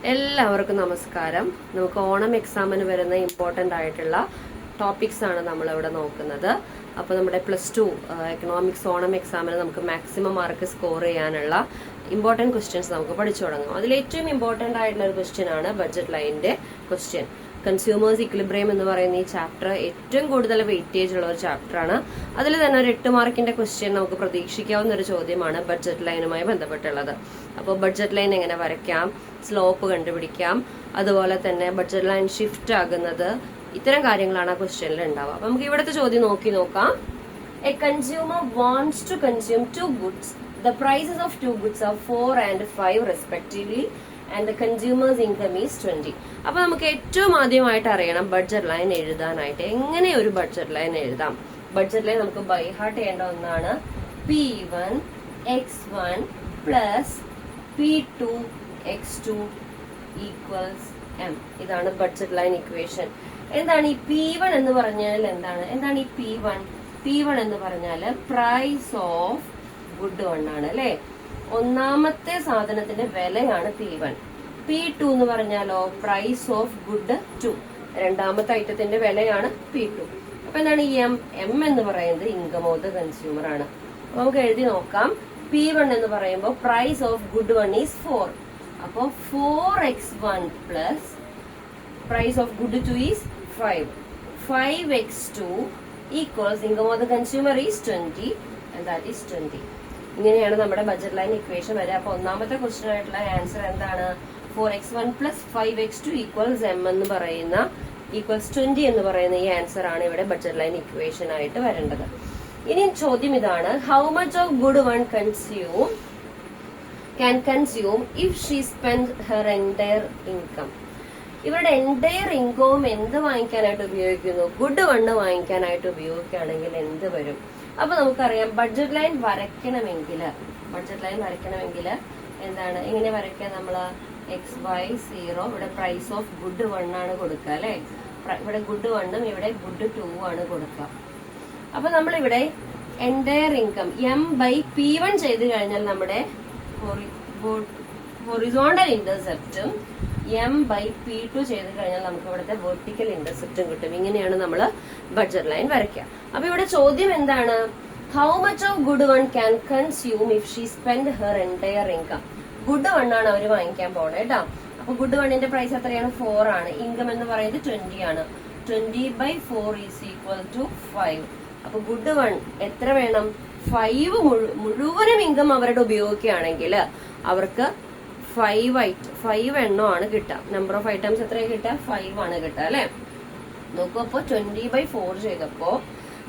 എല്ലാവർക്കും നമസ്കാരം. നമുക്ക് ഓണം എക്സാമിന് വരുന്ന ഇമ്പോർട്ടൻ്റ് ആയിട്ടുള്ള ടോപ്പിക്സ് ആണ് നമ്മളിവിടെ നോക്കുന്നത്. അപ്പോൾ നമ്മുടെ +2 എക്കണോമിക്സ് ഓണം എക്സാമിന് നമുക്ക് മാക്സിമം മാർക്ക് സ്കോർ ചെയ്യാനുള്ള ഇമ്പോർട്ടൻറ്റ് ക്വസ്റ്റ്യൻസ് നമുക്ക് പഠിച്ചു തുടങ്ങാം. അതിൽ ഏറ്റവും ഇമ്പോർട്ടൻ്റ് ആയിട്ടുള്ള ഒരു ക്വസ്റ്റ്യൻ ആണ് ബഡ്ജറ്റ് ലൈനിന്റെ ക്വസ്റ്റ്യൻ. കൺസ്യൂമേഴ്സ് ഇക്വിലിബ്രിയം എന്ന് പറയുന്ന ഈ ചാപ്റ്റർ ഏറ്റവും കൂടുതൽ വെയിറ്റേജ് ഉള്ള ഒരു ചാപ്റ്റർ ആണ്. അതിൽ തന്നെ ഒരു 8 മാർക്കിന്റെ ക്വസ്റ്റ്യൻ നമുക്ക് പ്രതീക്ഷിക്കാവുന്ന ഒരു ചോദ്യമാണ് ബഡ്ജറ്റ് ലൈനുമായി ബന്ധപ്പെട്ടുള്ളത്. അപ്പോൾ ബഡ്ജറ്റ് ലൈൻ എങ്ങനെ വരയ്ക്കാം, സ്ലോപ്പ് കണ്ടുപിടിക്കാം, അതുപോലെ തന്നെ ബഡ്ജറ്റ് ലൈൻ ഷിഫ്റ്റ് ആകുന്നത്, ഇത്തരം കാര്യങ്ങളാണ് ആ ക്വസ്റ്റ്യനിൽ ഉണ്ടാവുക. അപ്പൊ നമുക്ക് ഇവിടുത്തെ ചോദ്യം നോക്കാം. A consumer wants to consume 2 goods. The prices of 2 goods are 4 and 5 respectively. And the consumer's income is 20. അപ്പൊ നമുക്ക് ഏറ്റവും ആദ്യമായിട്ട് അറിയണം ബഡ്ജറ്റ് ലൈൻ എഴുതാനായിട്ട് എങ്ങനെ ഒരു ബഡ്ജറ്റ് ലൈൻ എഴുതാം. ബഡ്ജറ്റ് ലൈൻ നമുക്ക് ബൈ ഹാർട്ട് ചെയ്യേണ്ട ഒന്നാണ് P1 x1 plus P2 x2 equals M. ഇതാണ് ബഡ്ജറ്റ് ലൈൻ ഇക്വേഷൻ. എന്താണ് ഈ P1 എന്ന് പറഞ്ഞാൽ എന്താണ് ഈ P1 എന്ന് പറഞ്ഞാൽ പ്രൈസ് ഓഫ് ഗുഡ് വൺ ആണ് അല്ലെ. ഒന്നാമത്തെ സാധനത്തിന്റെ വിലയാണ് P1. P2 എന്ന് പറഞ്ഞാലോ പ്രൈസ് ഓഫ് ഗുഡ് 2. രണ്ടാമത്തെ ഐറ്റത്തിന്റെ വിലയാണ് P2. അപ്പൊ എന്താണ് ഈ M എന്ന് പറയുന്നത് ഇൻകം ഓഫ് ദ കൺസ്യൂമർ ആണ്. അപ്പൊ നമുക്ക് എഴുതി നോക്കാം. P1 എന്ന് പറയുമ്പോൾ പ്രൈസ് ഓഫ് ഗുഡ് 1 ഈസ് 4. അപ്പൊ 4x1 plus price of good 2 is 5. 5x2 equals income of the consumer is 20 and that is 20. ഇങ്ങനെയാണ് നമ്മുടെ ബഡ്ജറ്റ് ലൈൻ ഇക്വേഷൻ വരിക. അപ്പൊ ഒന്നാമത്തെ ക്വസ്റ്റ്യൻ ആയിട്ടുള്ള ആൻസർ എന്താണ്? 4x1 plus 5x2 equals M എന്ന് പറയുന്ന ഈക്വൽസ് 20 എന്ന് പറയുന്ന ഈ ആൻസർ ആണ് ഇവിടെ ബഡ്ജറ്റ് ലൈൻ ഇക്വേഷൻ ആയിട്ട് വരേണ്ടത്. ഇനി ചോദ്യം ഇതാണ്, how much of good one can consume if she spends her entire income. ഇവരുടെ എൻറ്റയർ ഇൻകവും എന്ത് വാങ്ങിക്കാനായിട്ട് ഉപയോഗിക്കുന്നു? ഗുഡ് വണ്ണ് വാങ്ങിക്കാനായിട്ട് ഉപയോഗിക്കുകയാണെങ്കിൽ എന്ത് വരും? അപ്പൊ നമുക്കറിയാം ബഡ്ജറ്റ് ലൈൻ വരയ്ക്കണമെങ്കിൽ എന്താണ്, എങ്ങനെ വരയ്ക്കുക? നമ്മള് XY0 ഇവിടെ പ്രൈസ് ഓഫ് ഗുഡ് 1 ആണ് കൊടുക്കുക അല്ലെ. ഇവിടെ ഗുഡ് 1ഉം ഇവിടെ ഗുഡ് 2 ആണ് കൊടുക്കുക. അപ്പൊ നമ്മളിവിടെ എൻറ്റയർ ഇൻകം M/P1 ചെയ്ത് കഴിഞ്ഞാൽ നമ്മുടെ ഹൊറിസോണ്ടൽ ഇന്റർസെപ്റ്റും M/P2 ചെയ്ത് കഴിഞ്ഞാൽ നമുക്ക് ഇവിടുത്തെ വെർട്ടിക്കൽ ഇന്റർസെപ്റ്റും കിട്ടും. ഇങ്ങനെയാണ് നമ്മൾ ബഡ്ജറ്റ് ലൈൻ വരയ്ക്കുക. അപ്പൊ ഇവിടെ ചോദ്യം എന്താണ്? How much of good one can consume if she spend her entire income. Good 1 ആണ് അവർ വാങ്ങിക്കാൻ പോണേ കേട്ടോ. അപ്പൊ ഗുഡ് 1ന്റെ പ്രൈസ് എത്രയാണ്? 4 ആണ്. ഇൻകം എന്ന് പറയുന്നത് 20 ആണ്. 20/4 ഈസ് ഈക്വൽ ടു 5. അപ്പൊ ഗുഡ് 1 എത്ര വേണം? 5 മുഴുവനും ഇൻകം അവരുടെ ഉപയോഗിക്കുകയാണെങ്കിൽ അവർക്ക് 5 എണ്ണമാണ് കിട്ടുക. നമ്പർ ഓഫ് ഐറ്റംസ് എത്രയാണ് കിട്ടുക? 5 ആണ് കിട്ടുക അല്ലെ. നോക്കൂ, അപ്പൊ 20/4 ചെയ്തപ്പോ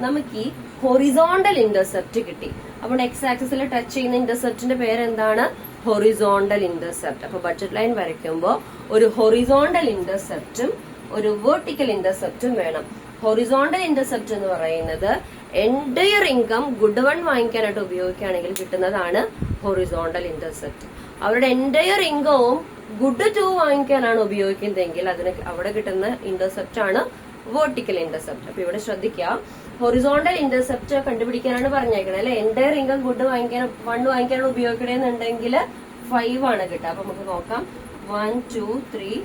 നമുക്ക് ഈ ഹൊറിസോണ്ടൽ ഇന്റർസെപ്റ്റ് കിട്ടി. അപ്പോൾ എക്സ് ആക്സിസിൽ ടച്ച് ചെയ്യുന്ന ഇന്റർസെപ്റ്റിന്റെ പേര് എന്താണ്? Horizontal intercept. അപ്പൊ ബഡ്ജറ്റ് ലൈൻ വരയ്ക്കുമ്പോൾ ഒരു ഹൊറിസോണ്ടൽ ഇന്റർസെപ്റ്റും ഒരു വെർട്ടിക്കൽ ഇന്റർസെപ്റ്റും വേണം. ഹൊറിസോണ്ടൽ ഇന്റർസെപ്റ്റ് എന്ന് പറയുന്നത് എൻറ്റയർ ഇൻകം ഗുഡ് 1 വാങ്ങിക്കാനായിട്ട് ഉപയോഗിക്കുകയാണെങ്കിൽ കിട്ടുന്നതാണ് ഹൊറിസോണ്ടൽ ഇന്റർസെപ്റ്റ്. അവരുടെ എൻറ്റയർ ഇൻകവും ഗുഡ് 2 വാങ്ങിക്കാനാണ് ഉപയോഗിക്കുന്നതെങ്കിൽ അതിന് അവിടെ കിട്ടുന്ന ഇന്റർസെപ്റ്റ് ആണ് വെർട്ടിക്കൽ ഇന്റർസെപ്റ്റ്. അപ്പൊ ഇവിടെ ശ്രദ്ധിക്കുക, ഹൊറിസോണ്ടൽ ഇന്റർസെപ്റ്റ് കണ്ടുപിടിക്കാനാണ് പറഞ്ഞേക്കണത് അല്ലെ. എൻറ്റയർ ഇൻകം ഗുഡ് 1 വാങ്ങിക്കാനാണ് ഉപയോഗിക്കണമെന്നുണ്ടെങ്കിൽ 5 ആണ് കിട്ടുക. അപ്പൊ നമുക്ക് നോക്കാം. 1 2 3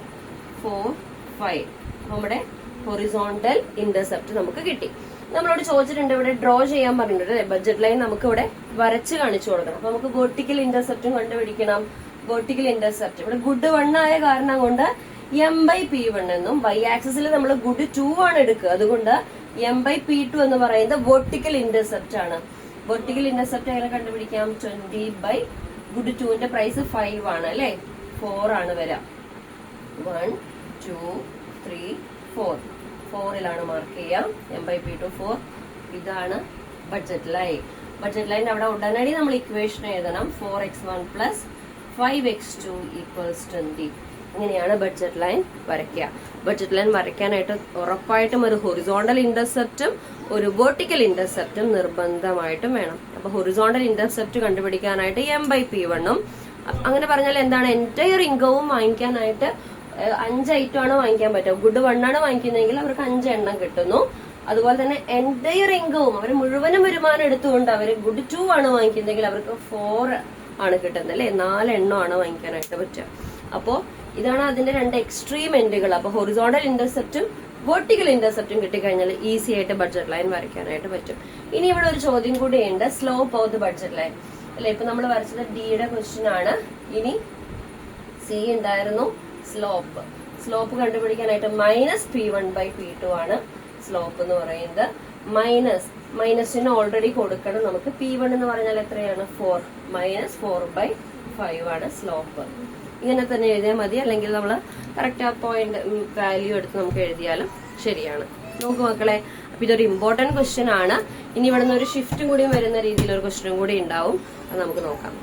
4 5. നമ്മുടെ ഹൊറിസോണ്ടൽ ഇന്റർസെപ്റ്റ് നമുക്ക് കിട്ടി. നമ്മളോട് ചോദിച്ചിട്ടുണ്ട്, ഇവിടെ ഡ്രോ ചെയ്യാൻ പറഞ്ഞിട്ടുണ്ട് അല്ലെ. ബഡ്ജറ്റ് ലൈൻ നമുക്ക് ഇവിടെ വരച്ച് കാണിച്ചു കൊടുക്കണം. അപ്പൊ നമുക്ക് വെർട്ടിക്കൽ ഇന്റർസെപ്റ്റും കണ്ടുപിടിക്കണം. വെർട്ടിക്കൽ ഇന്റർസെപ്റ്റ് ഇവിടെ ഗുഡ് 1 ആയ കാരണം കൊണ്ട് M/P1 എന്നും y ആക്സിസിൽ നമ്മൾ ഗുഡ് 2 ആണ് എടുക്കുക. അതുകൊണ്ട് M/P2 എന്ന് പറയുന്നത് വെർട്ടിക്കൽ ഇന്റർസെപ്റ്റ് ആണ്. വെർട്ടിക്കൽ ഇന്റർസെപ്റ്റ് എങ്ങനെ കണ്ടുപിടിക്കാം? 20 ഗുഡ് 2ന്റെ പ്രൈസ് 5 ആണ് അല്ലെ. 4 ആണ് വരാം. 1 2 3 4. 4ലാണ് മാർക്ക് ചെയ്യാം. M/P2 4. ഇതാണ് ബഡ്ജറ്റ് ലൈൻ. ബഡ്ജറ്റ് ലൈൻ അവിടെ ഉടനടി നമ്മൾ ഇക്വേഷൻ എഴുതണം. 4x1 plus 5x2 equals 20. ഇങ്ങനെയാണ് ബഡ്ജറ്റ് ലൈൻ വരയ്ക്കുക. ബഡ്ജറ്റ് ലൈൻ വരയ്ക്കാനായിട്ട് ഉറപ്പായിട്ടും ഒരു ഹൊറിസോണ്ടൽ ഇന്റർസെപ്റ്റും ഒരു വെർട്ടിക്കൽ ഇന്റർസെപ്റ്റും നിർബന്ധമായിട്ടും വേണം. അപ്പൊ ഹൊറിസോണ്ടൽ ഇന്റർസെപ്റ്റ് കണ്ടുപിടിക്കാനായിട്ട് M/P1ഉം, അങ്ങനെ പറഞ്ഞാൽ എന്താണ്, എൻറ്റയർ ഇൻകവും വാങ്ങിക്കാനായിട്ട് 5 ഐറ്റം ആണ് വാങ്ങിക്കാൻ പറ്റും. ഗുഡ് 1 ആണ് വാങ്ങിക്കുന്നതെങ്കിൽ അവർക്ക് 5 എണ്ണം കിട്ടുന്നു. അതുപോലെ തന്നെ എൻറ്റയർ ഇൻകവും അവർ മുഴുവനും വരുമാനം എടുത്തുകൊണ്ട് അവർ ഗുഡ് 2 ആണ് വാങ്ങിക്കുന്നതെങ്കിൽ അവർക്ക് 4 ആണ് കിട്ടുന്നത് അല്ലെ. 4 എണ്ണമാണ് വാങ്ങിക്കാനായിട്ട് പറ്റുക. അപ്പോ ഇതാണ് അതിന്റെ രണ്ട് എക്സ്ട്രീം എൻഡുകൾ. അപ്പൊ ഹൊറിസോണ്ടൽ ഇന്റർസെപ്റ്റും വെർട്ടിക്കൽ ഇന്റർസെപ്റ്റും കിട്ടിക്കഴിഞ്ഞാൽ ഈസി ആയിട്ട് ബഡ്ജറ്റ് ലൈൻ വരയ്ക്കാനായിട്ട് പറ്റും. ഇനി ഇവിടെ ഒരു ചോദ്യം കൂടിയുണ്ട്, slope of the budget line അല്ലെ. ഇപ്പൊ നമ്മൾ വരച്ചത് ഡിയുടെ ക്വസ്റ്റ്യൻ ആണ്. ഇനി സി എന്തായിരുന്നു? സ്ലോപ്പ് കണ്ടുപിടിക്കാനായിട്ട് -P1/P2 ആണ് സ്ലോപ്പ് എന്ന് പറയുന്നത്. മൈനസിന് ഓൾറെഡി കൊടുക്കണം നമുക്ക്. P1 എന്ന് പറഞ്ഞാൽ എത്രയാണ്? 4 -4/5 ആണ് സ്ലോപ്പ്. ഇങ്ങനെ തന്നെ എഴുതിയാൽ മതി, അല്ലെങ്കിൽ നമ്മൾ കറക്റ്റ് ആ പോയിന്റ് വാല്യൂ എടുത്ത് നമുക്ക് എഴുതിയാലും ശരിയാണ്. നോക്കൂ മക്കളെ, അപ്പൊ ഇതൊരു ഇമ്പോർട്ടന്റ് ക്വസ്റ്റ്യൻ ആണ്. ഇനി ഇവിടെ നിന്ന് ഒരു ഷിഫ്റ്റും കൂടി വരുന്ന രീതിയിൽ ഒരു ക്വസ്റ്റ്യനും കൂടി ഉണ്ടാവും. അത് നമുക്ക് നോക്കാം.